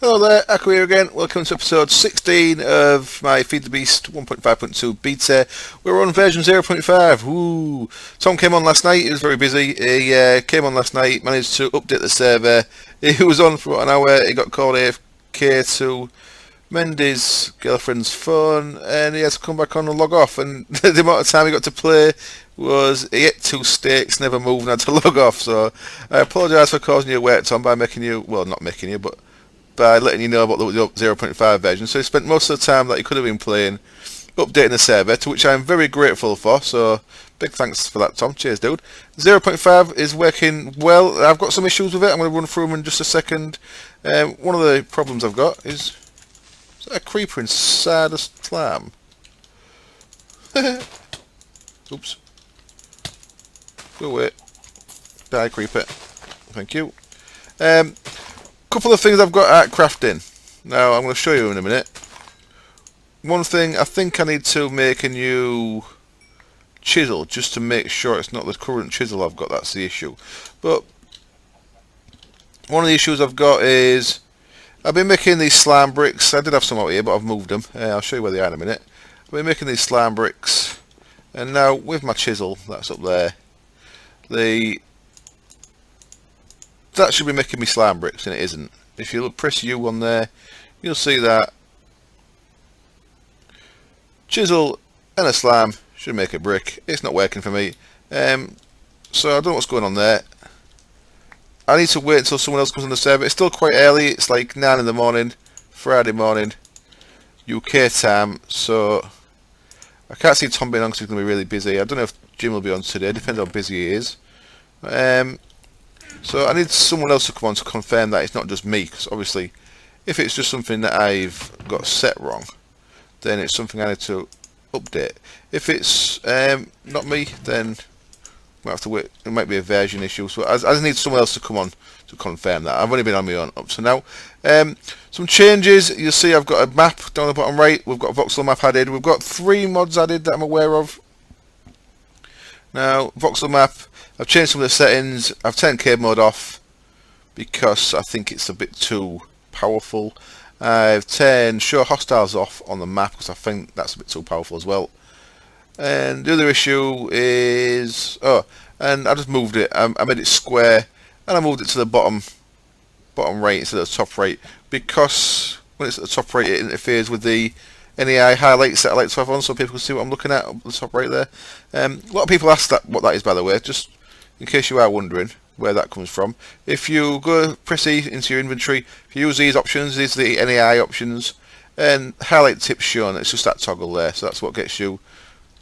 Hello there, Aku here again. Welcome to episode 16 of my Feed the Beast 1.5.2 beta. We're on version 0.5. Woo! Tom came on last night. He was very busy. He came on last night, managed to update the server. He was on for about an hour. He got called AFK to mend his girlfriend's phone, and he had to come back on and log off. And the amount of time he got to play was he ate 2 steaks, never moved, and had to log off. So I apologise for causing you wait, Tom, by making you, well, not making you, but by letting you know about the 0.5 version. So he spent most of the time that he could have been playing updating the server, to which I'm very grateful for, so big thanks for that, Tom. Cheers, dude. 0.5 is working well. I've got some issues with it. I'm going to run through them in just a second. One of the problems I've got is that a creeper inside a slam? Oops. Go away. Die, creeper. Thank you. Couple of things I've got at crafting. Now I'm going to show you in a minute. One thing, I think I need to make a new chisel just to make sure it's not the current chisel I've got. That's the issue. But one of the issues I've got is I've been making these slime bricks. I did have some out here, but I've moved them. I'll show you where they are in a minute. I've been making these slime bricks, and now with my chisel that's up there, that should be making me slime bricks, and it isn't. If you press U on there, you'll see that chisel and a slime should make a brick. It's not working for me, so I don't know what's going on there. I need to wait until someone else comes on the server. It's still quite early. It's like 9 in the morning, Friday morning, UK time. So I can't see Tom being on because he's going to be really busy. I don't know if Jim will be on today. Depends how busy he is. So I need someone else to come on to confirm that it's not just me, because obviously if it's just something that I've got set wrong, then it's something I need to update. If it's not me, then we might have to wait. It might be a version issue, so I just need someone else to come on to confirm that. I've only been on my own up to now. Some changes. You'll see I've got a map down the bottom right. We've got a voxel map added. We've got 3 mods added that I'm aware of. Now, voxel map, I've changed some of the settings. I've turned cave mode off because I think it's a bit too powerful. I've turned show hostiles off on the map because I think that's a bit too powerful as well. And the other issue is, and I just moved it. I made it square, and I moved it to the bottom right instead of the top right, because when it's at the top right it interferes with the NEI highlights that I like to have on, so people can see what I'm looking at the top right there. A lot of people ask what that is, by the way, just in case you are wondering where that comes from. If you go press E into your inventory, if you use these options, these are the NEI options, and highlight tips shown, it's just that toggle there, so that's what gets you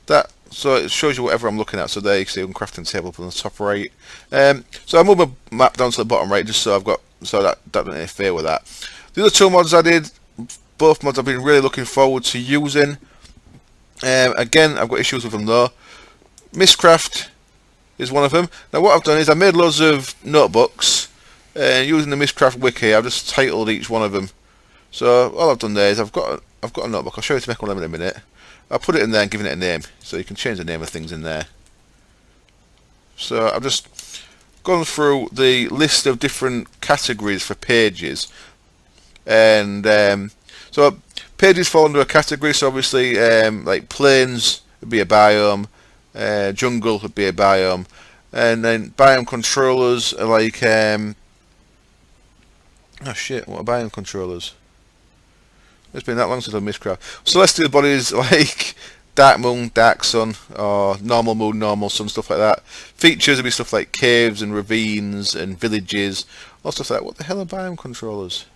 that. So it shows you whatever I'm looking at. So there you see a crafting table up on the top right. So I moved my map down to the bottom right just so I've got, so that doesn't interfere with that. The other 2 mods I did, both mods I've been really looking forward to using. Again, I've got issues with them though. Mistcraft is one of them. Now what I've done is I made loads of notebooks, and using the Mistcraft wiki I've just titled each one of them. So all I've done there is I've got a notebook. I'll show you how to make one of them in a minute. I'll put it in there and giving it a name, so you can change the name of things in there. So I've just gone through the list of different categories for pages, and so pages fall under a category. So obviously like plains would be a biome, jungle would be a biome, and then biome controllers are like oh shit, what are biome controllers? It's been that long since I've Mistcraft. Celestial bodies like dark moon, dark sun, or normal moon, normal sun, stuff like that. Features would be stuff like caves and ravines and villages, all stuff like that. What the hell are biome controllers?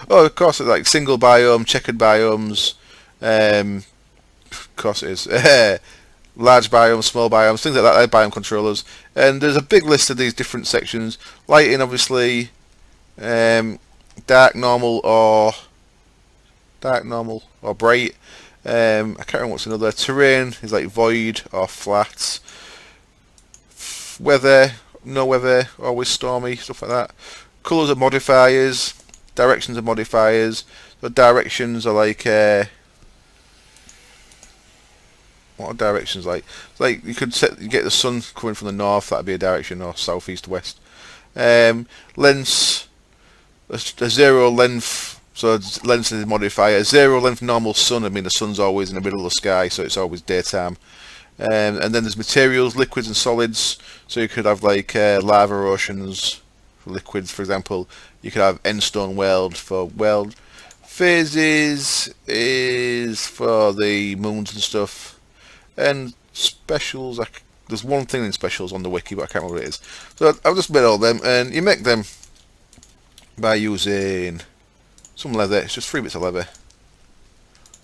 Oh, of course, it's like single biome, checkered biomes. Of course it is. Large biomes, small biomes, things like that. They're biome controllers. And there's a big list of these different sections. Lighting, obviously, dark, normal, or bright. I can't remember what's another. Terrain is like void or flat. Weather, no weather, always stormy, stuff like that. Colours are modifiers. Directions are modifiers. The directions are like what are directions like? It's like you could you get the sun coming from the north, that'd be a direction, or south, east, west. Lengths a zero length, so length is the modifier. A zero length normal sun, I mean the sun's always in the middle of the sky, so it's always daytime. And then there's materials, liquids and solids. So you could have like lava oceans for liquids, for example. You could have endstone weld for weld. Phases is for the moons and stuff. And specials, there's one thing in specials on the wiki, but I can't remember what it is. So I've just made all them, and you make them by using some leather. It's just 3 bits of leather.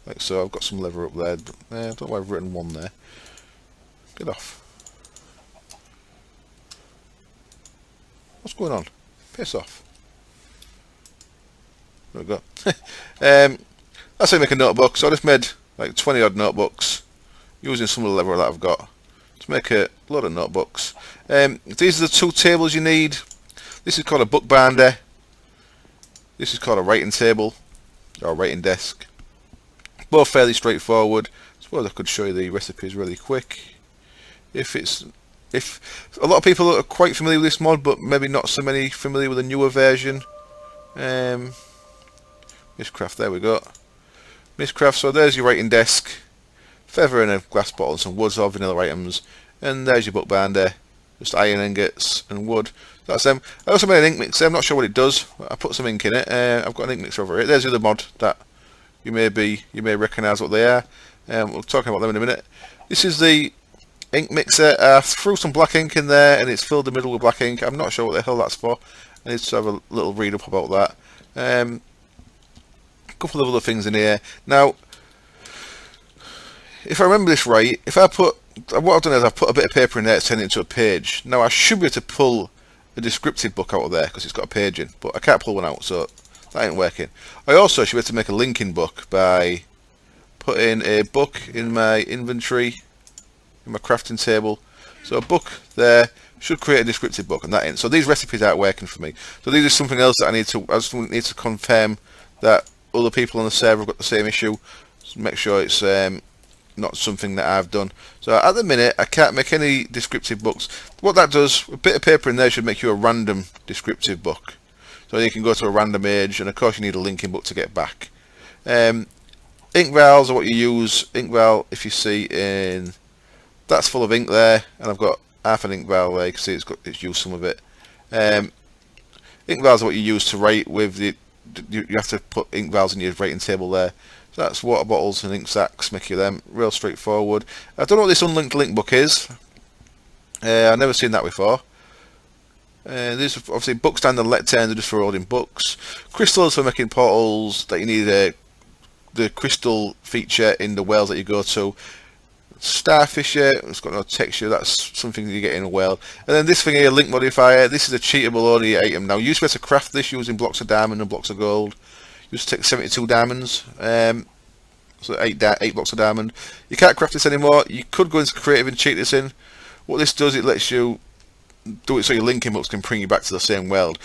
Like so, I've got some leather up there. I don't know why I've written 1 there. Get off. What's going on? Piss off. There we go. That's how you make a notebook. So I just made like 20 odd notebooks using some of the leather that I've got to make a lot of notebooks. These are the 2 tables you need. This is called a book binder. This is called a writing table or writing desk. Both fairly straightforward. I suppose I could show you the recipes really quick. If a lot of people are quite familiar with this mod, but maybe not so many familiar with the newer version. Mistcraft, there we go. Mistcraft, so there's your writing desk, feather in a glass bottle and some woods or vanilla items, and there's your book binder, just iron ingots and wood. That's them. I also made an ink mixer. I'm not sure what it does. I put some ink in it. I've got an ink mixer over here. There's the other mod that you may recognise what they are. We'll talk about them in a minute. This is the ink mixer. I threw some black ink in there and it's filled the middle with black ink. I'm not sure what the hell that's for. I need to have a little read up about that. A couple of other things in here. Now, if I remember this right, what I've done is I've put a bit of paper in there to turn it into a page. Now I should be able to pull a descriptive book out of there because it's got a page in, but I can't pull one out, so that ain't working. I also should be able to make a linking book by putting a book in my inventory, in my crafting table. So a book there should create a descriptive book, and that ain't. So these recipes aren't working for me. So these are something else that I just need to confirm that other people on the server have got the same issue. So make sure it's not something that I've done. So at the minute I can't make any descriptive books. What that does, a bit of paper in there should make you a random descriptive book. So you can go to a random age, and of course you need a linking book to get back. Ink vials are what you use. Ink vial, if you see in, that's full of ink there, and I've got half an ink vial there. You can see it's used some of it. Ink vials are what you use to write with. You have to put ink vials in your writing table there. So that's water bottles and ink sacks, make you them. Real straightforward. I don't know what this unlinked link book is. I've never seen that before. These are obviously book stand and lectern, they're just for holding books. Crystals for making portals, that you need the crystal feature in the wells that you go to. Starfisher, it's got no texture, that's something that you get in a well. And then this thing here, link modifier, this is a cheatable only item. Now you used to be able to craft this using blocks of diamond and blocks of gold. You used to take 72 diamonds, so 8 blocks of diamond. You can't craft this anymore. You could go into creative and cheat this in. What this does, it lets you do it so your linking books can bring you back to the same world.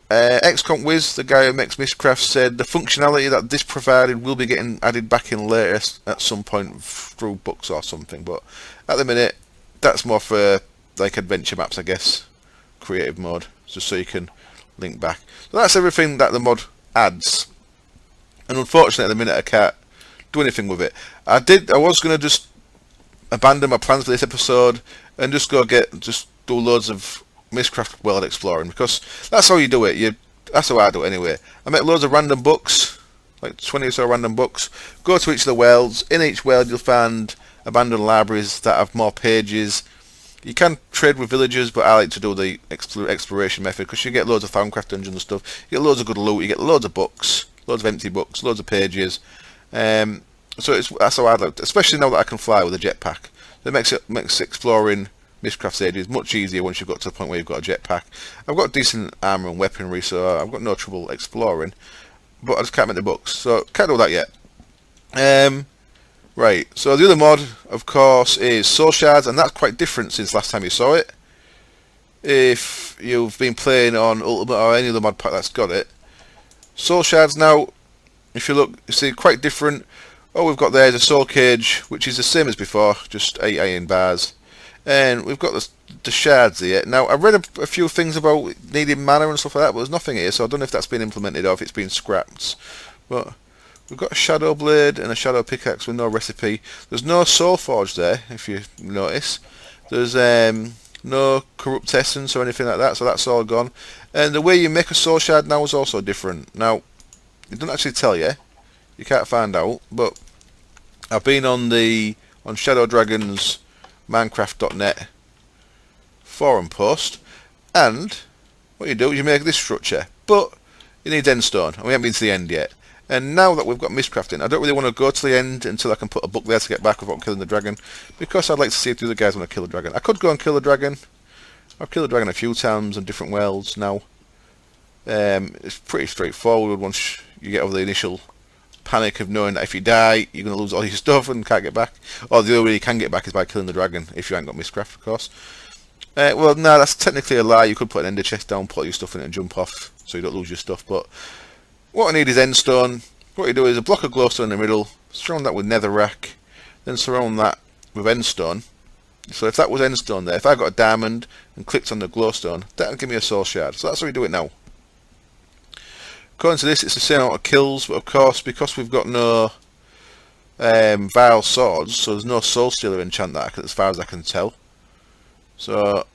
XComp Wiz, the guy who makes Mistcraft, said the functionality that this provided will be getting added back in later at some point through books or something, but at the minute that's more for like adventure maps, I guess, creative mode, just so you can link back. So that's everything that the mod adds, and unfortunately at the minute I can't do anything with it. I was going to just abandon my plans for this episode and just do loads of Mistcraft world exploring, because that's how you do it. That's how I do it anyway. I make loads of random books, like 20 or so random books, go to each of the worlds. In each world you'll find abandoned libraries that have more pages. You can trade with villagers, but I like to do the exploration method, because you get loads of Thaumcraft dungeons and stuff. You get loads of good loot, you get loads of books, loads of empty books, loads of pages. So that's how I like it, especially now that I can fly with a jetpack. It makes exploring Mistcraft stages much easier once you've got to the point where you've got a jetpack. I've got decent armour and weaponry, so I've got no trouble exploring, but I just can't make the books, so can't do that yet. Right, so the other mod, of course, is Soul Shards, and that's quite different since last time you saw it. If you've been playing on Ultimate or any other mod pack that's got it, Soul Shards now, if you look, you see quite different. All we've got there is a soul cage, which is the same as before, just 8 iron bars. And we've got the shards here. Now, I read a few things about needing mana and stuff like that, but there's nothing here, so I don't know if that's been implemented or if it's been scrapped. But we've got a shadow blade and a shadow pickaxe with no recipe. There's no soul forge there, if you notice. There's no corrupt essence or anything like that, so that's all gone. And the way you make a soul shard now is also different. Now, it doesn't actually tell you. You can't find out, but I've been on Shadow Dragon's Minecraft.net forum post, and what you do is you make this structure, but it needs endstone, and we haven't been to the end yet. And now that we've got mistcrafting, I don't really want to go to the end until I can put a book there to get back without killing the dragon, because I'd like to see if the other guys want to kill the dragon. I could go and kill the dragon. I've killed the dragon a few times on different worlds now. It's pretty straightforward once you get over the initial panic of knowing that if you die, you're going to lose all your stuff and can't get back. Or the only way you can get back is by killing the dragon, if you ain't got mistcraft, of course. Well, no, that's technically a lie. You could put an ender chest down, put your stuff in it and jump off, so you don't lose your stuff, but what I need is endstone. What you do is a block of glowstone in the middle, surround that with netherrack, then surround that with endstone. So if that was endstone there, if I got a diamond and clicked on the glowstone, that would give me a soul shard. So that's how we do it now. According to this, it's the same amount of kills, but of course, because we've got no vile swords, so there's no soul stealer enchant that as far as I can tell. So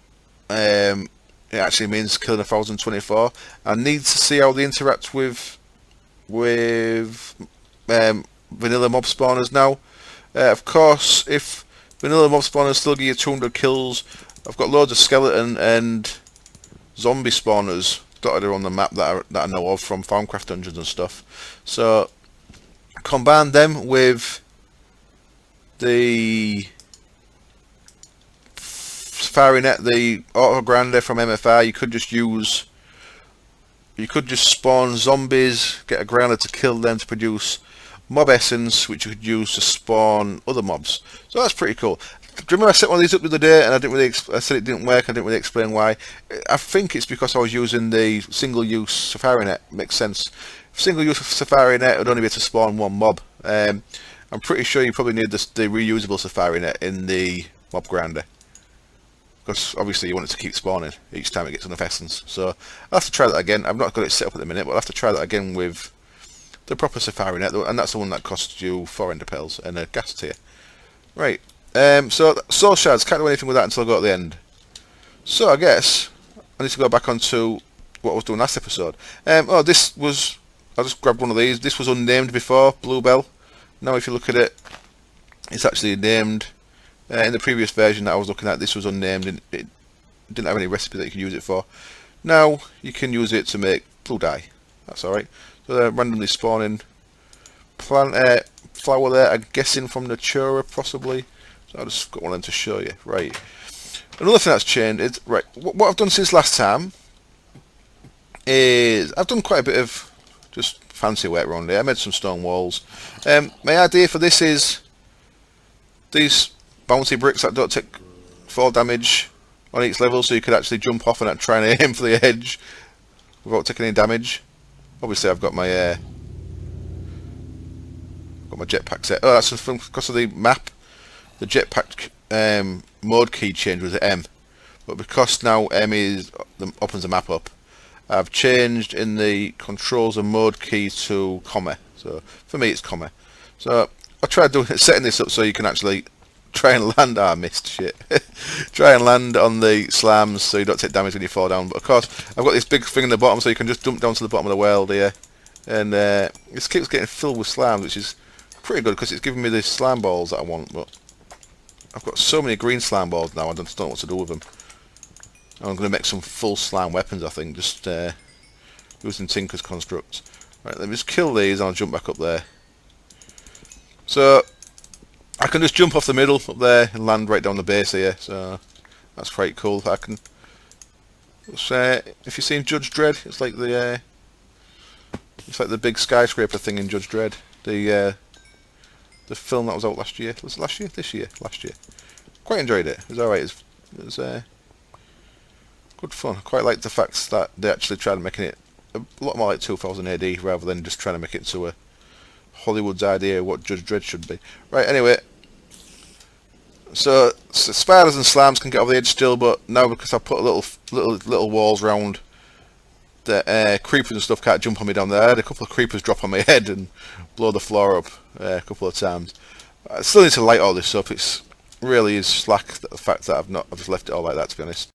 it actually means killing 1024. I need to see how they interact with vanilla mob spawners now. Of course, if vanilla mob spawners still give you 200 kills, I've got loads of skeleton and zombie spawners dotted around the map that I know of from Farmcraft dungeons and stuff. So combine them with the Safari Net, the auto grinder from MFR. You could just spawn zombies, get a grinder to kill them to produce mob essence, which you could use to spawn other mobs. So that's pretty cool. Do you remember I set one of these up the other day and I said it didn't work? I didn't really explain why. I think it's because I was using the single-use Safari Net. Makes sense. Single-use Safari Net would only be able to spawn one mob. I'm pretty sure you probably need the reusable Safari Net in the mob grinder, because obviously you want it to keep spawning each time it gets enough essence. So I'll have to try that again. I've not got it set up at the minute, but I'll have to try that again with the proper Safari Net, and that's the one that costs you 4 ender pearls and a gas tier. Right, so soul shards, can't do anything with that until I go to the end. So I guess I need to go back onto what I was doing last episode. Oh, this was, I just grabbed one of these. This was unnamed before, Bluebell. Now if you look at it, it's actually named. In the previous version that I was looking at, this was unnamed and it didn't have any recipe that you could use it for. Now you can use it to make blue dye. That's alright. So they're randomly spawning plant flower there, I'm guessing from Natura possibly. So I just got one of them to show you. Right. Another thing that's changed is, right, what I've done since last time is I've done quite a bit of just fancy work around here. I made some stone walls. My idea for this is these bouncy bricks that don't take 4 damage on each level, so you could actually jump off and try and aim for the edge without taking any damage. Obviously I've got my jetpack set. Oh, that's because of the map. The jetpack mode key change was M, but because now M opens the map up, I've changed in the controls and mode key to comma. So for me it's comma. So I tried setting this up so you can actually try and land. I missed shit. Try and land on the slams so you don't take damage when you fall down. But of course, I've got this big thing in the bottom, so you can just jump down to the bottom of the world here, and this keeps getting filled with slams, which is pretty good because it's giving me the slime balls that I want. But I've got so many green slime balls now, I just don't know what to do with them. I'm going to make some full slime weapons, I think, just using Tinker's constructs. Right, let me just kill these and I'll jump back up there. So I can just jump off the middle up there and land right down the base here, so that's quite cool. I can, if you've seen Judge Dredd, it's like the big skyscraper thing in Judge Dredd, the film that was out last year. Was it last year? This year? Last year. Quite enjoyed it. It was alright. It was good fun. I quite like the fact that they actually tried making it a lot more like 2000 AD rather than just trying to make it to a Hollywood's idea of what Judge Dredd should be. Right, anyway, So spiders and slams can get over the edge still, but now because I put little walls around, the creepers and stuff can't jump on me down there. I had a couple of creepers drop on my head and blow the floor up a couple of times. I still need to light all this up. It's really is slack, the fact that I've just left it all like that, to be honest.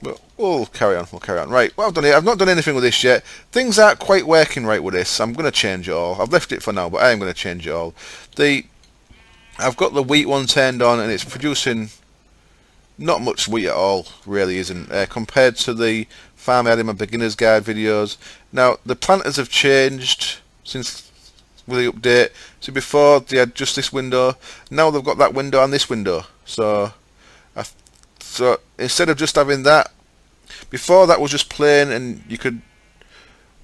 But we'll carry on. Right, what I've done here, I've not done anything with this yet. Things aren't quite working right with this. I'm going to change it all. I've left it for now, but I am going to change it all. I've got the wheat one turned on, and it's producing not much wheat at all, really isn't, compared to the farm I had in my beginner's guide videos. Now, the planters have changed since with the update. So before, they had just this window. Now they've got that window and this window. So instead of just having that, before that was just plain and you could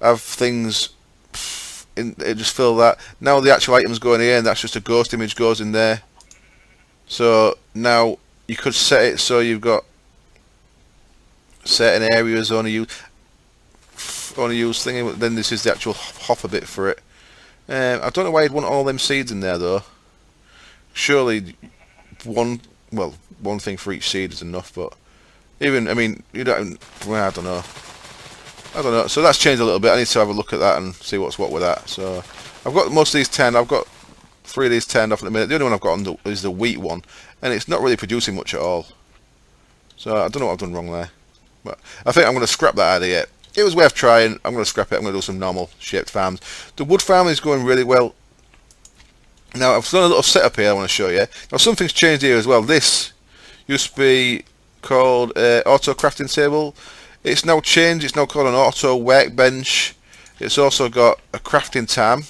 have things it just fill that. Now the actual items go in here, and that's just a ghost image goes in there. So now you could set it so you've got certain areas only use thingy, but then this is the actual hopper bit for it. I don't know why you'd want all them seeds in there though. Surely one thing for each seed is enough, but even, I mean, you don't, well, I don't know. So that's changed a little bit. I need to have a look at that and see what's what with that. So I've got most of these turned. I've got 3 of these turned off at the minute. The only one I've got on is the wheat one, and it's not really producing much at all. So I don't know what I've done wrong there. But I think I'm going to scrap that idea. It was worth trying. I'm going to scrap it. I'm going to do some normal shaped farms. The wood farm is going really well. Now I've done a little setup here I want to show you. Now something's changed here as well. This used to be called auto crafting table. It's now changed. It's now called an auto workbench. It's also got a crafting time.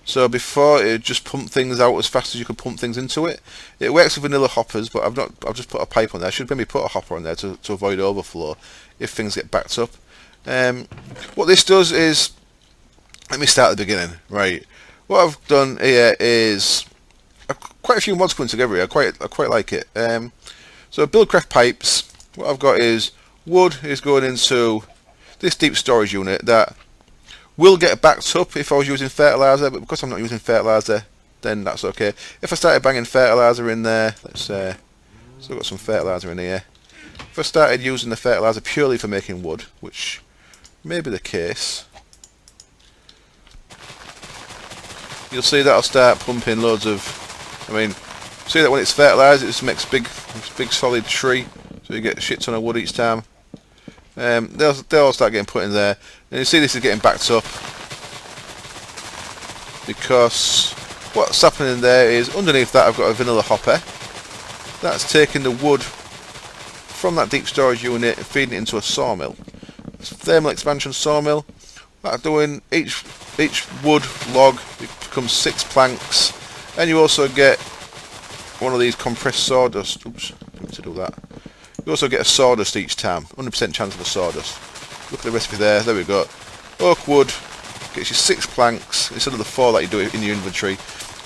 So before it just pumped things out as fast as you could pump things into it. It works with vanilla hoppers, but I've just put a pipe on there. I should maybe put a hopper on there to avoid overflow if things get backed up. What this does is, let me start at the beginning. Right, what I've done here is quite a few mods coming together here. I quite like it. So buildcraft pipes. What I've got is wood is going into this deep storage unit that will get backed up if I was using fertilizer, but because I'm not using fertilizer, then that's okay. If I started banging fertilizer in there, let's say, so I've got some fertilizer in here. If I started using the fertilizer purely for making wood, which may be the case, you'll see that I'll start pumping loads of, see that when it's fertilised, it just makes big solid tree, so you get a shit ton of wood each time. They'll all start getting put in there, and you see this is getting backed up because what's happening there is underneath that I've got a vanilla hopper that's taking the wood from that deep storage unit and feeding it into a sawmill. It's a thermal expansion sawmill. That's doing each wood log, it becomes 6 planks, and you also get one of these compressed sawdust. Oops, I need to do that. You also get a sawdust each time, 100% chance of a sawdust. Look at the recipe there, there we go. Oak wood gets you 6 planks instead of the 4 that you do in your inventory,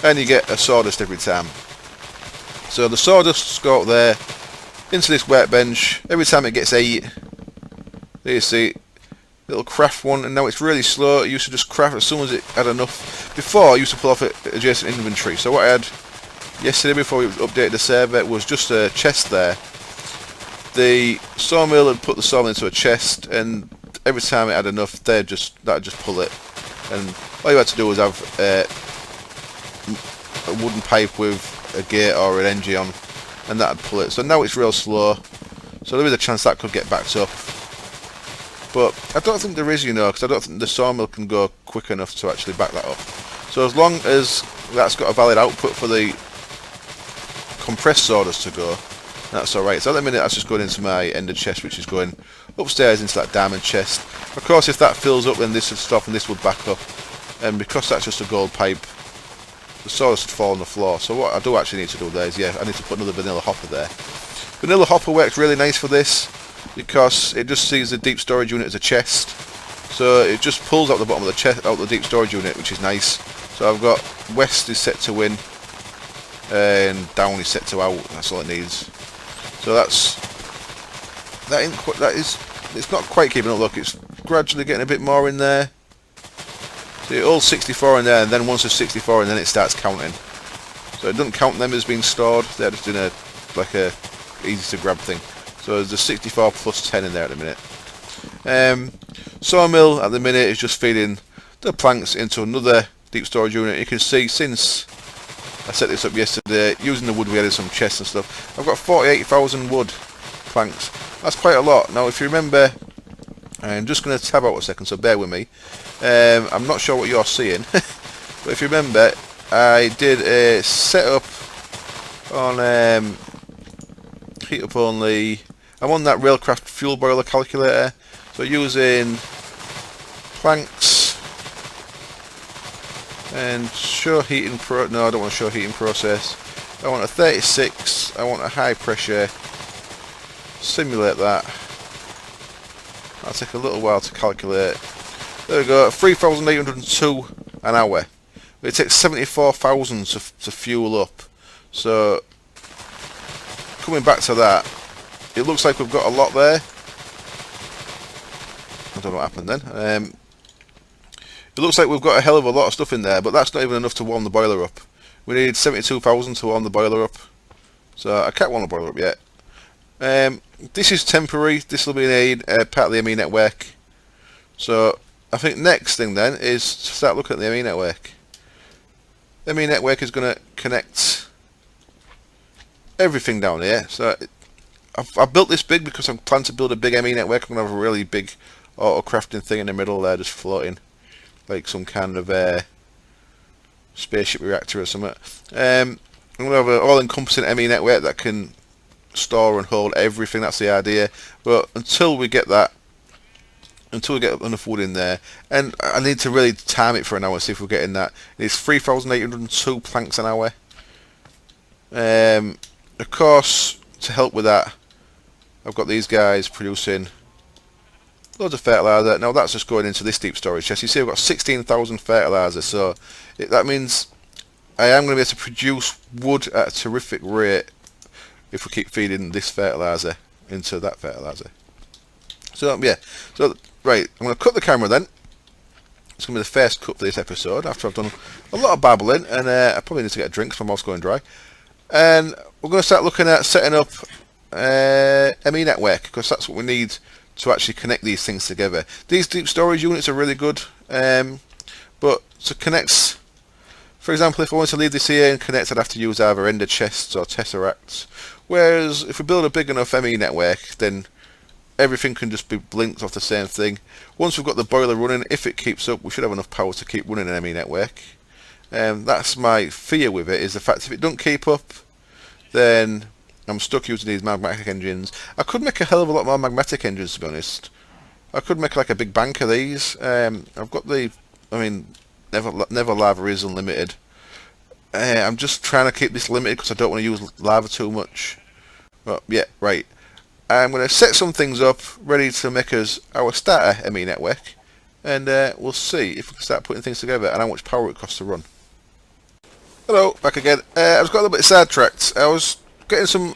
and you get a sawdust every time. So the sawdust go out there into this workbench. Every time it gets 8, there you see, it'll craft one, and now it's really slow. It used to just craft as soon as it had enough. Before I used to pull off adjacent inventory. So what I had yesterday before we updated the server was just a chest there. The sawmill had put the sawmill into a chest, and every time it had enough, that'd just pull it. And all you had to do was have a wooden pipe with a gate or an engine on, and that'd pull it. So now it's real slow. So there is a chance that could get backed up, but I don't think there is, because I don't think the sawmill can go quick enough to actually back that up. So as long as that's got a valid output for the compressed sawdust to go, that's alright. So at the minute that's just going into my ender chest, which is going upstairs into that diamond chest. Of course, if that fills up, then this would stop and this would back up, and because that's just a gold pipe, the sawdust would fall on the floor. So what I do actually need to do there is, I need to put another vanilla hopper there. Vanilla hopper works really nice for this because it just sees the deep storage unit as a chest, so it just pulls out the bottom of the chest, out the deep storage unit, which is nice. So I've got west is set to in, and down is set to out. That's all it needs. So it's not quite keeping up. Look, it's gradually getting a bit more in there. See, all 64 in there, and then once it's 64 and then it starts counting. so it doesn't count them as being stored. They're just in a easy to grab thing. So there's a 64 plus 10 in there at the minute. Sawmill at the minute is just feeding the planks into another deep storage unit. You can see since I set this up yesterday, using the wood we added some chests and stuff, I've got 48,000 wood planks. That's quite a lot. Now if you remember, I'm just going to tab out a second, so bear with me. I'm not sure what you're seeing, but if you remember, I did a setup on heat up only. I'm on that Railcraft fuel boiler calculator, so using planks and show heating no, I don't want to show heating process. I want a 36, I want a high pressure, simulate that. That'll take a little while to calculate. There we go, 3,802 an hour. It takes 74,000 to fuel up. So coming back to that, it looks like we've got a lot there. I don't know what happened then. It looks like we've got a hell of a lot of stuff in there, but that's not even enough to warm the boiler up. We need 72,000 to warm the boiler up. So I can't warm the boiler up yet. This is temporary. This will be part of the ME network. So I think next thing then is to start looking at the ME network. The ME network is going to connect everything down here. So I've built this big because I plan to build a big ME network. I'm going to have a really big auto crafting thing in the middle there, just floating, like some kind of spaceship reactor or something. I'm going to have an all-encompassing ME network that can store and hold everything. That's the idea. But until we get that, until we get enough wood in there, and I need to really time it for an hour, see if we're getting that. It's 3,802 planks an hour. Of course, to help with that, I've got these guys producing loads of fertilizer. Now that's just going into this deep storage chest. You see, I've got 16,000 fertilizer, so that means I am going to be able to produce wood at a terrific rate if we keep feeding this fertilizer into that fertilizer. So yeah, so right, I'm going to cut the camera then. It's going to be the first cut for this episode after I've done a lot of babbling, and I probably need to get a drink because my mouth's going dry. And we're going to start looking at setting up ME network, because that's what we need to actually connect these things together. These deep storage units are really good, but to connect, for example, if I want to leave this here and connect, I'd have to use either ender chests or tesseracts. Whereas if we build a big enough ME network, then everything can just be blinked off the same thing. Once we've got the boiler running, if it keeps up, we should have enough power to keep running an ME network. That's my fear with it, is the fact if it don't keep up, then I'm stuck using these magmatic engines. I could make a hell of a lot more magmatic engines, to be honest. I could make like a big bank of these. I've got the, I mean, never lava is unlimited. I'm just trying to keep this limited because I don't want to use lava too much. But yeah, right. I'm going to set some things up ready to make us our starter ME network, and we'll see if we can start putting things together and how much power it costs to run. Hello, back again. I just got a little bit sidetracked. I was getting some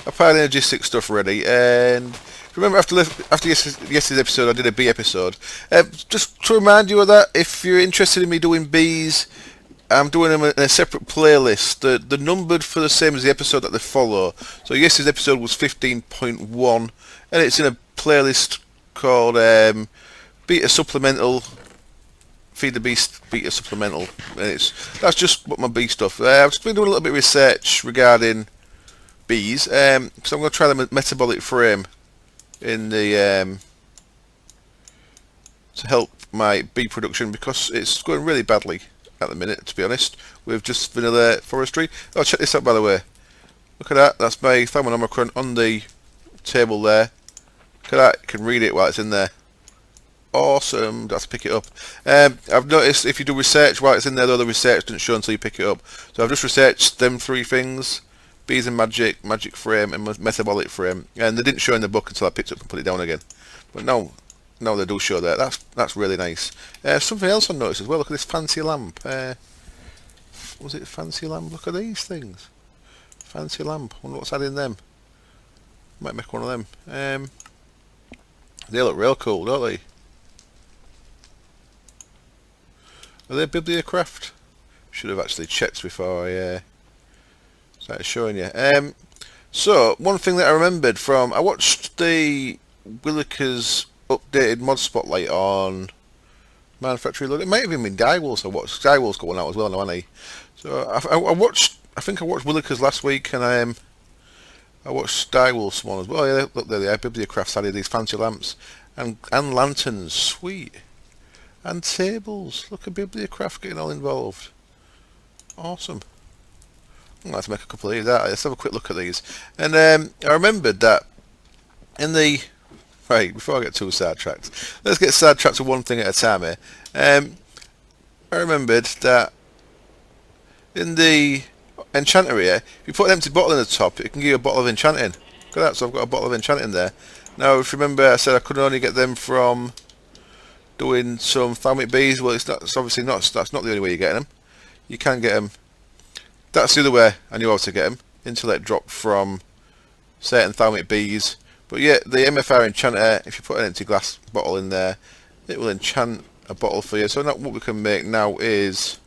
applied logistics stuff ready, and remember after yesterday's episode I did a bee episode. Just to remind you of that, if you're interested in me doing bees, I'm doing them in a separate playlist. They're numbered for the same as the episode that they follow. So yesterday's episode was 15.1, and it's in a playlist called Beta Supplemental, Feed the Beast Beta Supplemental, and that's just what my bee stuff. I've just been doing a little bit of research regarding bees, because I'm going to try the metabolic frame in the to help my bee production, because it's going really badly at the minute, to be honest, with just vanilla forestry. Oh, check this out, by the way. Look at that. That's my thermonomicron on the table there. Look at that. You can read it while it's in there. Awesome. Don't have to pick it up. I've noticed if you do research while it's in there, though, the research doesn't show until you pick it up. So I've just researched them three things: bees and magic, magic frame, and metabolic frame. And they didn't show in the book until I picked it up and put it down again. But no, they do show that. That's really nice. Something else I noticed as well. Look at this fancy lamp. Was it fancy lamp? Look at these things. Fancy lamp. Wonder what's adding them. Might make one of them. They look real cool, don't they? Are they bibliocraft? Should have actually checked before I Started showing you. So one thing that I remembered from, I watched the Willikers updated mod spotlight on Manufactory Look. It might have even been Skywall's I watched. Skywall's going out as well now, hasn't he? So I watched. I think I watched Willikers last week, and I watched Skywall's one as well. Yeah, look there they are. Bibliocraft's added these fancy lamps and lanterns, sweet, and tables. Look at Bibliocraft getting all involved. Awesome. I'd like to make a couple of these. Let's have a quick look at these. And I remembered that in the... Right, before I get too sidetracked, let's get sidetracked to one thing at a time here. I remembered that in the enchanter here, if you put an empty bottle in the top, it can give you a bottle of enchanting. Look at that, so I've got a bottle of enchanting there. Now, if you remember, I said I could only get them from doing some thalmic bees. Well, it's obviously not. That's not the only way you're getting them. You can get them. That's the other way I knew how to get them. Intellect drop from certain thalmic bees. But yeah, the MFR enchanter, if you put an empty glass bottle in there, it will enchant a bottle for you. So now what we can make now is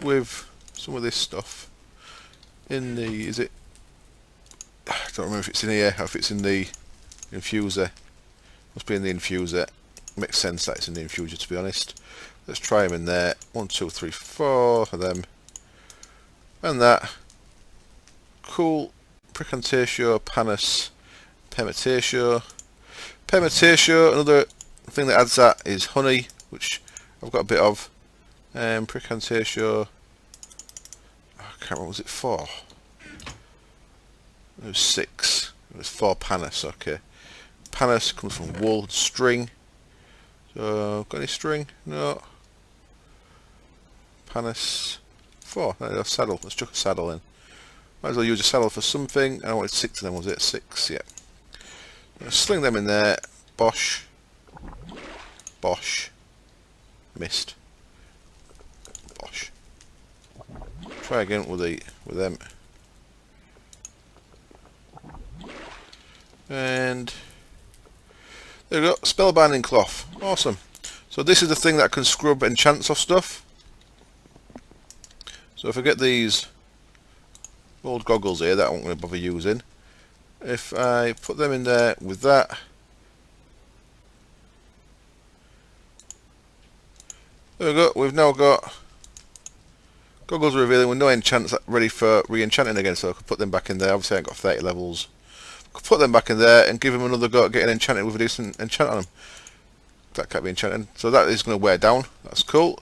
with some of this stuff in the, is it, I don't remember if it's in here or if it's in the infuser. Must be in the infuser. Makes sense that it's in the infuser, to be honest. Let's try them in there. 1, 2, 3, 4 of them. And that. Cool. Precantatio, Panis, Permutatio. Permutatio, another thing that adds that is honey, which I've got a bit of. Precantatio, I can't remember, was it 4? It was 6. It was 4 Panis, okay. Panis comes from wool, string. So, got any string? No. Panis. 4. No, saddle. Let's chuck a saddle in. Might as well use a saddle for something. I wanted 6 of them, was it? 6, yeah. Sling them in there. Bosh. Bosh. Missed. Bosh. Try again with them. And there we go. Spellbinding cloth. Awesome. So this is the thing that can scrub enchants off stuff. So if I get these old goggles here that I won't going to bother using, if I put them in there with that, there we go. We've now got goggles revealing with no enchants ready for re-enchanting again. So I could put them back in there. Obviously I ain't got 30 levels. Could put them back in there and give them another go at getting enchanted with a decent enchant on them. That can't be enchanted. So that is going to wear down. That's cool.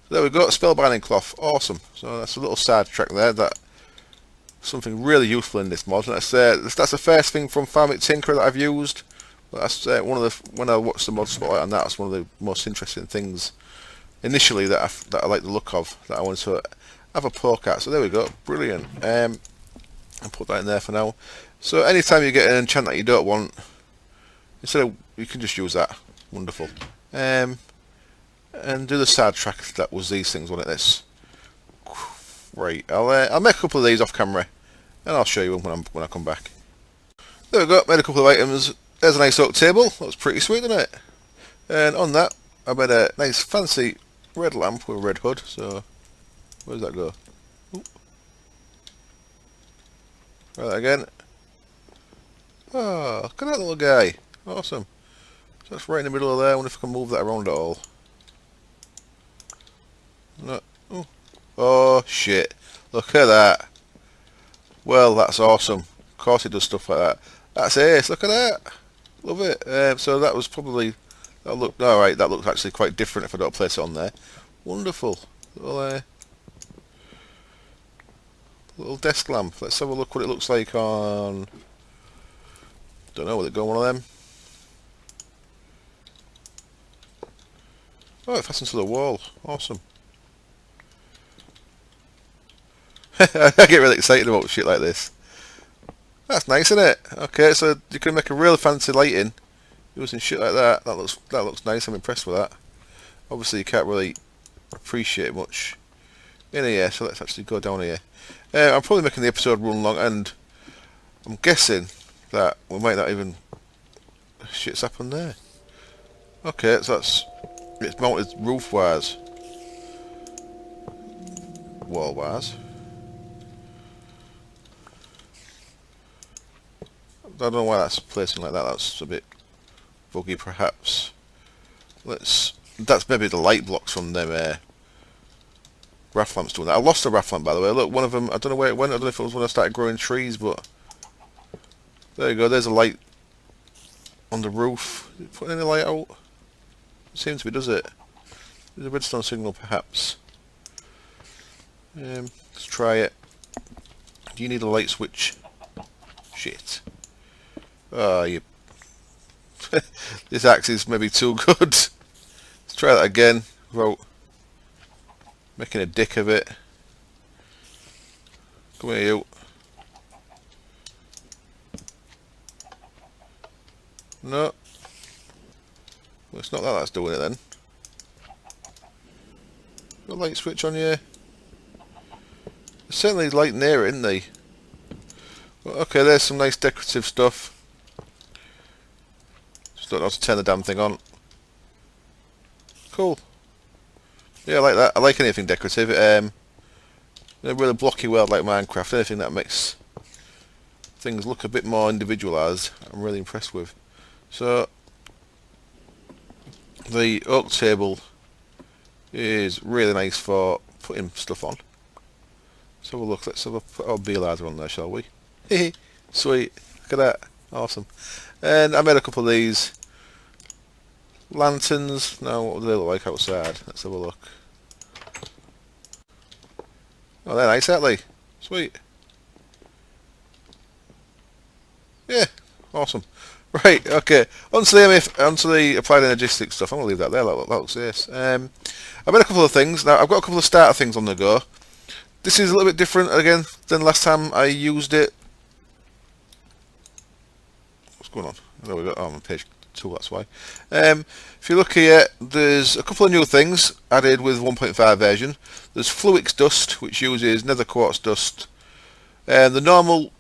So there we go. Spellbinding cloth. Awesome. So that's a little side track there. That something really useful in this mod. That's the first thing from Farming Tinkerer that I've used. But that's one of the, when I watched the mod spotlight on that, that's one of the most interesting things initially that I like the look of, that I wanted to have a poke at. So there we go. Brilliant. I'll put that in there for now. So anytime you get an enchant that you don't want, instead of, you can just use that. Wonderful. And do the side track that was these things, wasn't it? This. Right. I'll make a couple of these off camera, and I'll show you when I come back. There we go. Made a couple of items. There's a nice oak table. That was pretty sweet, isn't it? And on that, I made a nice fancy red lamp with a red hood. So where does that go? Ooh. Try that again. Oh, look at that little guy. Awesome. So that's right in the middle of there. I wonder if I can move that around at all. No. Oh. Oh, shit. Look at that. Well, that's awesome. Of course it does stuff like that. That's ace. Look at that. Love it. So that was probably... That looked... Alright, that looks actually quite different if I don't place it on there. Wonderful. Little desk lamp. Let's have a look what it looks like on... Don't know, will it go on one of them? Oh, it fastens to the wall. Awesome. I get really excited about shit like this. That's nice, isn't it? Okay, so you can make a real fancy lighting using shit like that. That looks nice. I'm impressed with that. Obviously, you can't really appreciate much in here, so let's actually go down here. I'm probably making the episode run long, and I'm guessing that we might not even... Shit's happened there. Okay, so it's mounted roof-wise. Wall-wise. don't know why that's placing like that. That's a bit buggy, perhaps. That's maybe the light blocks from them raft lamps doing that. I lost a raft lamp, by the way. Look, one of them, I don't know where it went. I don't know if it was when I started growing trees, but there you go. There's a light on the roof. Is it putting any light out? It seems to be, does it? There's a redstone signal, perhaps. Let's try it. Do you need a light switch? Shit. Oh, you... This axe is maybe too good. Let's try that again. Without making a dick of it. Come here, you. No. Well, it's not that that's doing it then. Got a light switch on here. There's certainly light near it, isn't there? Well, okay, there's some nice decorative stuff. Just don't know how to turn the damn thing on. Cool. Yeah, I like that. I like anything decorative. In a really blocky world like Minecraft, anything that makes things look a bit more individualised, I'm really impressed with. So, the oak table is really nice for putting stuff on. Let's have a look. Let's have put our bee ladder on there, shall we? Sweet. Look at that. Awesome. And I made a couple of these lanterns. Now, what do they look like outside? Let's have a look. Oh, they're nice, aren't they? Sweet. Yeah, awesome. Right, okay. Onto the applied energistic stuff. I'm gonna leave that there. That looks nice. I made a couple of things. Now I've got a couple of starter things on the go. This is a little bit different again than last time I used it. What's going on? There we go. Oh, I'm on page 2. That's why. If you look here, there's a couple of new things added with 1.5 version. There's Fluix dust, which uses nether quartz dust, and the normal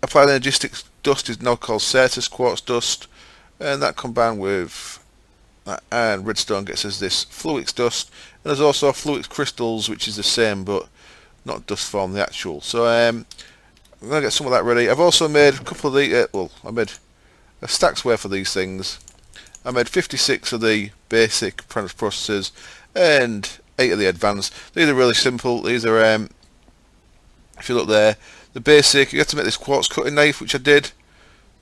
applied energistic dust is now called Certus quartz dust, and that combined with that iron redstone gets us this Fluix dust. And there's also Fluix crystals, which is the same but not dust form, the actual. So I'm gonna get some of that ready. I've also made a couple of the I made a stacks worth of these things. I made 56 of the basic apprentice processors and 8 of the advanced. These are really simple. These are if you look there, the basic, you have to make this quartz cutting knife, which I did.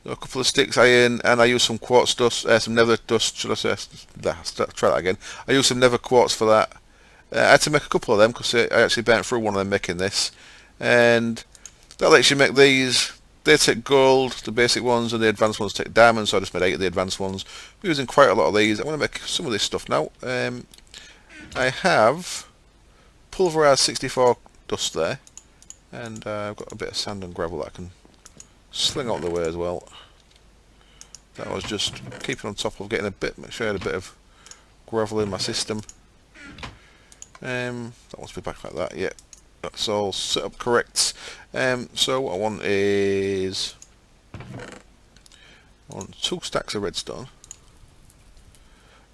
A couple of sticks iron, and I used some quartz dust, some nether dust, should I say? Try that again. I used some nether quartz for that. I had to make a couple of them because I actually burnt through one of them making this. And that lets you make these. They take gold, the basic ones, and the advanced ones take diamonds, so I just made 8 of the advanced ones. I'm using quite a lot of these. I want to make some of this stuff now. I have pulverized 64 dust there. And I've got a bit of sand and gravel that I can sling out the way as well. That was just keeping on top of getting a bit, make sure I had a bit of gravel in my system. That wants to be back like that, yeah. That's all set up correct. So what I want is 2 stacks of redstone.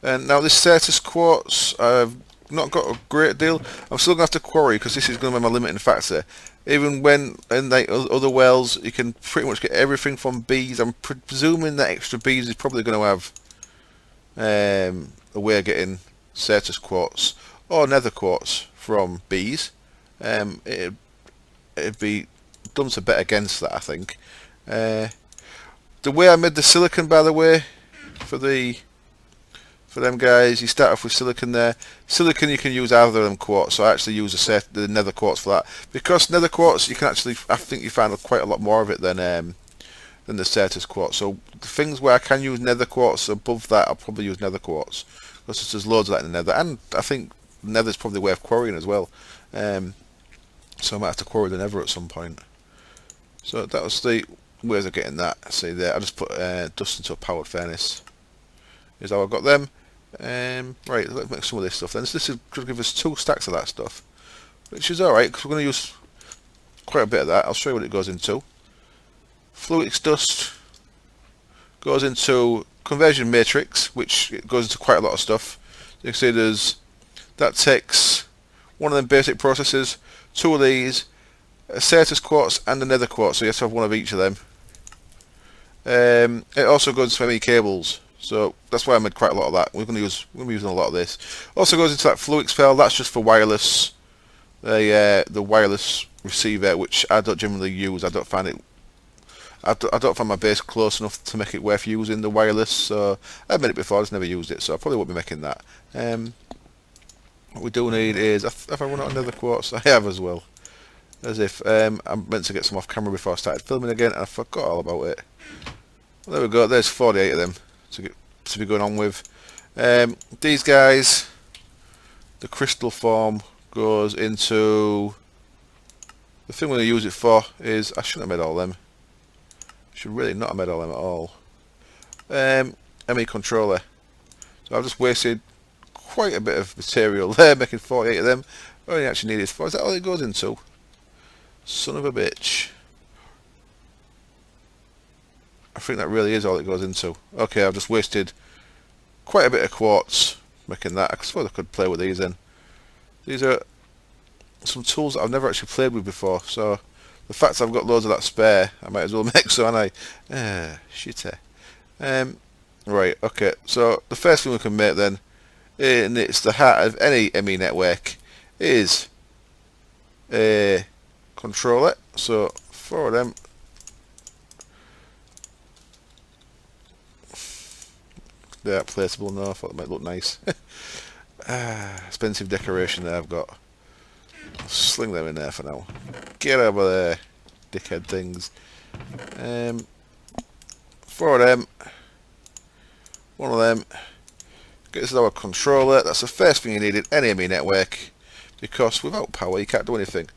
And now this Certus quartz, I've not got a great deal. I'm still going to have to quarry because this is going to be my limiting factor. Even when in the other wells you can pretty much get everything from bees, I'm presuming that extra bees is probably going to have a way of getting Certus quartz or nether quartz from bees. It'd be done to bet against that, I think. The way I made the silicon, by the way, for them guys, you start off with silicon there. Silicon you can use either of them quartz, so I actually use the nether quartz for that. Because nether quartz, you can actually, I think you find quite a lot more of it than the Certus quartz. So the things where I can use nether quartz, above that I'll probably use nether quartz. Because there's loads of that in the nether, and I think nether's probably a way of quarrying as well. So I might have to quarry the nether at some point. So that was the ways of getting that. See there, I just put dust into a powered furnace. Is how I got them. Right, let's make some of this stuff then. So this is going to give us 2 stacks of that stuff, which is alright because we're going to use quite a bit of that. I'll show you what it goes into. Fluix dust goes into conversion matrix, which goes into quite a lot of stuff. You can see that takes one of them basic processes, 2 of these, a Certus quartz and a nether quartz, so you have to have one of each of them. It also goes into ME cables, so that's why I made quite a lot of that. We're going to be using a lot of this. Also goes into that fluix file. That's just for wireless. The wireless receiver, which I don't generally use. I don't find my base close enough to make it worth using the wireless. So I've made it before. I've just never used it, so I probably won't be making that. What we do need is, have I run out another quartz? I have as well. As if I'm meant to get some off camera before I started filming again, and I forgot all about it. Well, there we go. There's 48 of them to be going on with. These guys, the crystal form goes into the thing we're going to use it for is, I shouldn't have made all them. Should really not have made all them at all. ME controller. So I've just wasted quite a bit of material there, making 48 of them. All you actually need is 4. Is that all it goes into? Son of a bitch. I think that really is all it goes into. Okay, I've just wasted quite a bit of quartz making that. I suppose I could play with these then. These are some tools that I've never actually played with before, so the fact I've got loads of that spare, I might as well make some, and shitty. Right, okay, so the first thing we can make then, and it's the heart of any ME network, is a controller. So 4 of them. They're placeable now. I thought it might look nice. Expensive decoration there I've got. I'll sling them in there for now. Get over there, dickhead things. 4 of them. 1 of them. This is our controller. That's the first thing you need in any ME network, because without power you can't do anything.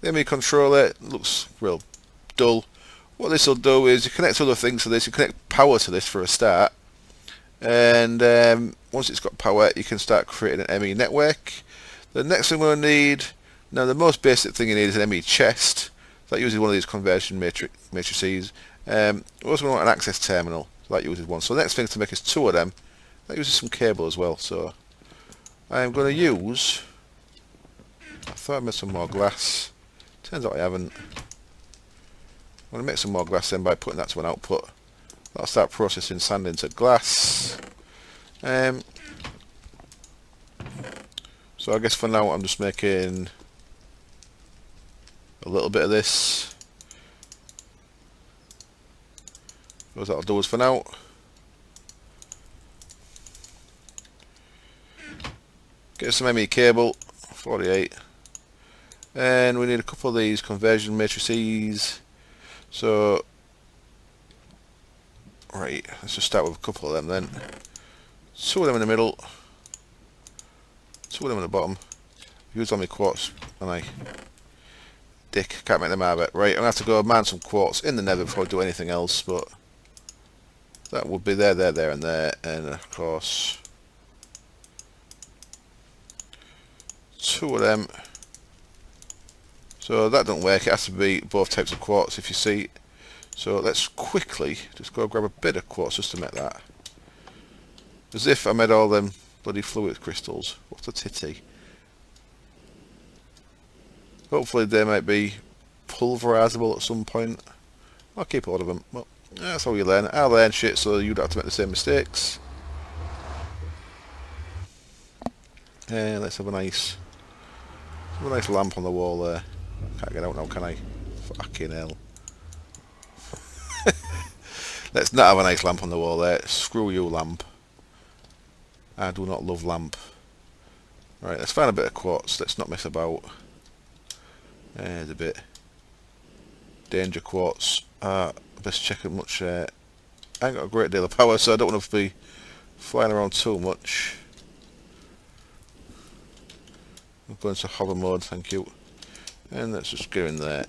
The ME controller looks real dull. What this will do is you connect other things to this. You connect power to this for a start, and once it's got power you can start creating an ME network. The next thing we'll need, now the most basic thing you need is an ME chest. That uses one of these conversion matrices. We also want an access terminal. So that uses one. So the next thing to make is 2 of them. That uses some cable as well. So I'm going to use, I thought I made some more glass. Turns out I haven't. I'm going to make some more glass then by putting that to an output. That'll start processing sand into glass. So I guess for now I'm just making a little bit of this. What that'll do is for now. Get some ME cable, 48. And we need a couple of these conversion matrices. So, right, let's just start with a couple of them then. 2 of them in the middle. 2 of them in the bottom. Use all my quartz, and I dick, can't make them out of it. Right, I'm going to have to go mine some quartz in the nether before I do anything else, but that would be there, and there, and of course 2 of them. So that don't work, it has to be both types of quartz if you see. So let's quickly just go grab a bit of quartz just to make that. As if I made all them bloody fluid crystals. What a titty. Hopefully they might be pulverizable at some point. I'll keep hold of them. Well, that's how you learn. I'll learn shit so you don't have to make the same mistakes. Let's have a nice lamp on the wall there. Can't get out now, can I? Fucking hell. Let's not have a nice lamp on the wall there. Screw you, lamp. I do not love lamp. Right, let's find a bit of quartz. Let's not mess about. There's a bit. Danger quartz. Best check how much. I ain't got a great deal of power, so I don't want to be flying around too much. I'm going to hover mode, thank you. And let's just go in there.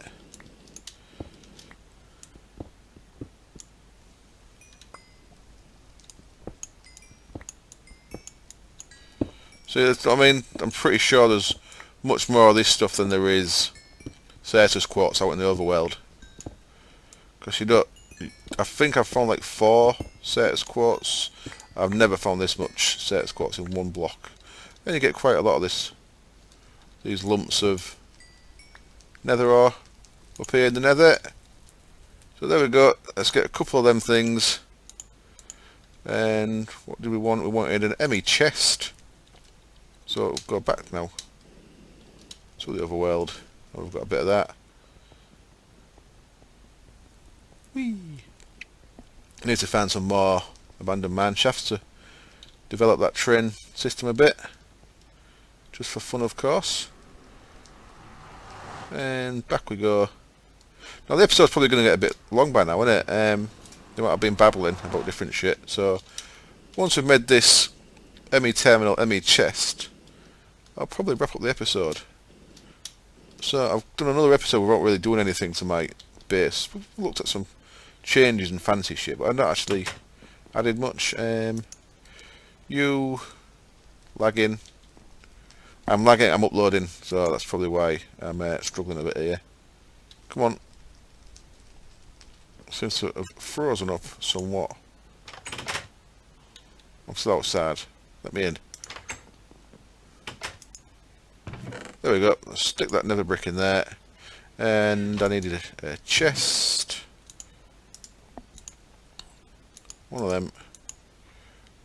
So I mean, I'm pretty sure there's much more of this stuff than there is Certus quartz out in the overworld. Because you don't, I think I've found like 4 Certus quartz. I've never found this much Certus quartz in one block. And you get quite a lot of these lumps of nether ore up here in the nether. So there we go. Let's get a couple of them things. And what do we want? We wanted an ME chest. So we'll go back now to the other world. Oh, we've got a bit of that. Whee! I need to find some more abandoned mine shafts to develop that train system a bit. Just for fun, of course. And back we go. Now the episode's probably going to get a bit long by now, isn't it? They might have been babbling about different shit. So once we've made this ME terminal, ME chest, I'll probably wrap up the episode. So I've done another episode without really doing anything to my base. We've looked at some changes and fancy shit, but I've not actually added much. You lagging. I'm lagging, I'm uploading, so that's probably why I'm struggling a bit here. Come on. Seems to have frozen up somewhat. I'm still outside. Let me in. There we go. Let's stick that nether brick in there. And I needed a chest. One of them.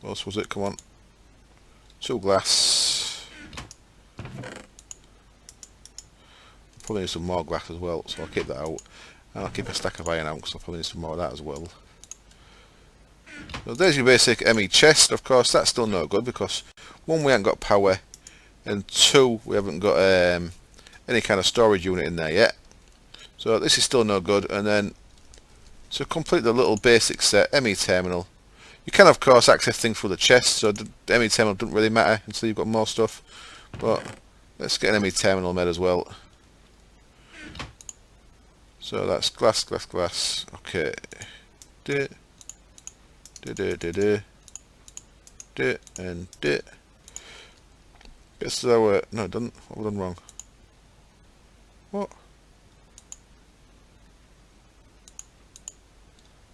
What else was it? Come on. 2 glass. Probably need some more glass as well, so I'll keep that out. And I'll keep a stack of iron out because I'll probably need some more of that as well. So there's your basic ME chest. Of course, that's still no good because 1, we haven't got power, and 2, we haven't got any kind of storage unit in there yet. So this is still no good. And then to complete the little basic set, ME terminal. You can of course access things through the chest, so the ME terminal doesn't really matter until you've got more stuff. But let's get an ME terminal made as well. So that's glass, glass, glass. Okay. And guess our no, it doesn't. What have I done wrong? What?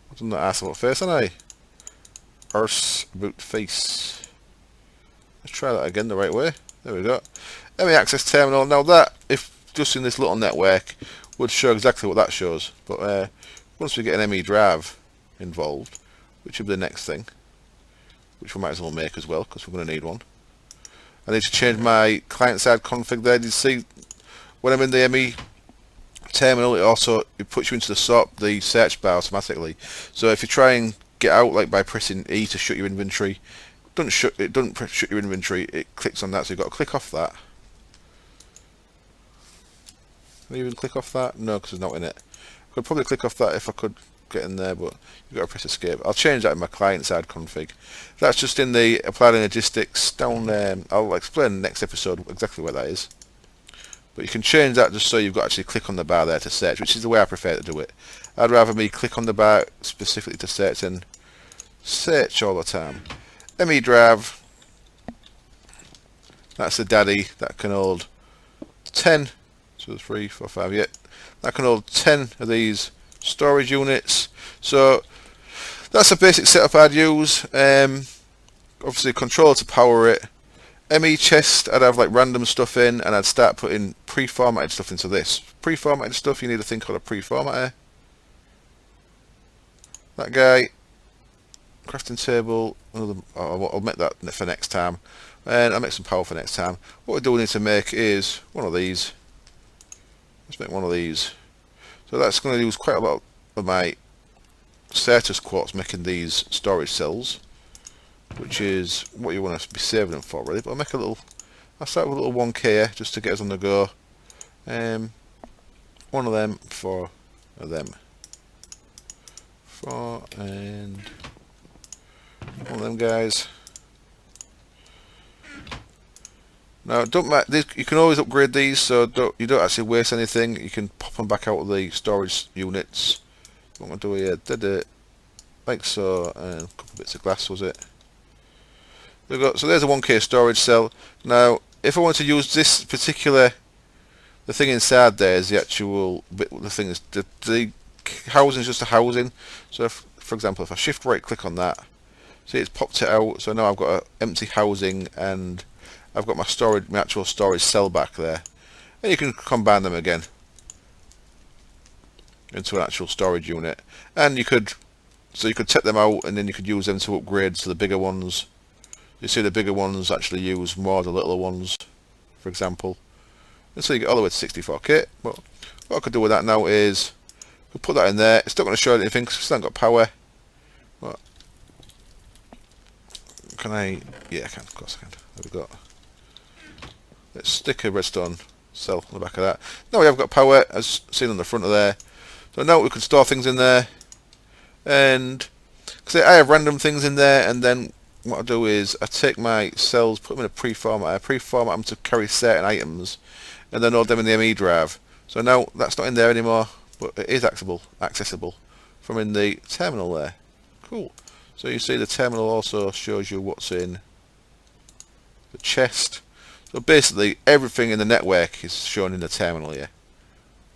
I've done that ass about face, haven't I? Arse about face. Let's try that again the right way. There we go. ME access terminal. Now that, if just in this little network, would show exactly what that shows. But once we get an ME drive involved, which will be the next thing, which we might as well make as well, because we're going to need one. I need to change my client-side config there. Did you see when I'm in the ME terminal, it puts you into the search bar automatically. So if you try and get out, like by pressing E to shut your inventory, it doesn't shut your inventory. It clicks on that, so you've got to click off that. Can I even click off that? No, because it's not in it. I could probably click off that if I could get in there, but you've got to press escape. I'll change that in my client-side config. That's just in the applied logistics down there. I'll explain in the next episode exactly where that is. But you can change that just so you've got to actually click on the bar there to search, which is the way I prefer to do it. I'd rather me click on the bar specifically to search and search all the time. ME drive. That's the daddy that can hold 10. 2, 3, 4, 5, yeah. That can hold 10 of these storage units. So that's a basic setup I'd use. Obviously controller to power it. ME chest, I'd have like random stuff in, and I'd start putting pre-formatted stuff into this. Pre-formatted stuff, you need a thing called a pre-formatter. That guy. Crafting table. I'll make that for next time. And I'll make some power for next time. What we do need to make is one of these. Let's make one of these. So that's going to use quite a lot of my Certus quartz making these storage cells, which is what you want to be saving them for, really. But I'll start with a little 1k here, just to get us on the go. One of them for them. And one of them guys. Now, you can always upgrade these, so you don't actually waste anything. You can pop them back out of the storage units. What am I doing here? Did it like so, and a couple bits of glass, was it? There we go. So there's a 1k storage cell. Now, if I want to use this particular, the thing inside there is the actual bit. The thing is the housing is just a housing. So, for example, if I shift right click on that, see it's popped it out. So now I've got an empty housing and I've got my actual storage cell back there, and you can combine them again. into an actual storage unit. And you could take them out and then you could use them to upgrade to the bigger ones. You see the bigger ones actually use more of the littler ones, for example. And so you get all the way to 64k. But what I could do with that now is put that in there. It's not going to show anything because it's not got power. But can I? Yeah, I can. Of course I can. There we go. Let's stick a redstone cell on the back of that. Now we have got power, as seen on the front of there. So now we can store things in there, and because I have random things in there, and then what I do is I take my cells, put them in a pre-format. I pre-format them to carry certain items, and then load them in the ME drive. So now that's not in there anymore, but it is accessible from in the terminal there. Cool. So you see the terminal also shows you what's in the chest. So basically everything in the network is shown in the terminal here.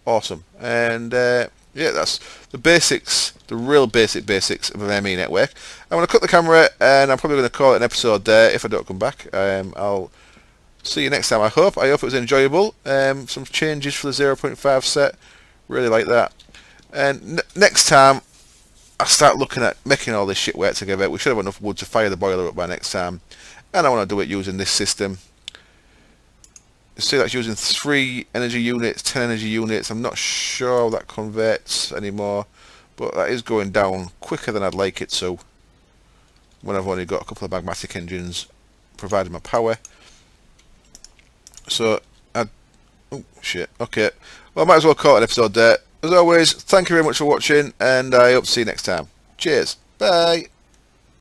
Awesome. And yeah, that's the basics, the real basics of an ME network. I'm going to cut the camera and I'm probably going to call it an episode there if I don't come back. I'll see you next time. I hope it was enjoyable. Some changes for the 0.5 set. Really like that. And next time I start looking at making all this shit work together. We should have enough wood to fire the boiler up by next time. And I want to do it using this system. You see that's using 3 energy units, 10 energy units. I'm not sure how that converts anymore, but that is going down quicker than I'd like it to when I've only got a couple of magmatic engines providing my power. So, oh shit, okay. Well, I might as well call it an episode there. As always, thank you very much for watching, and I hope to see you next time. Cheers, bye.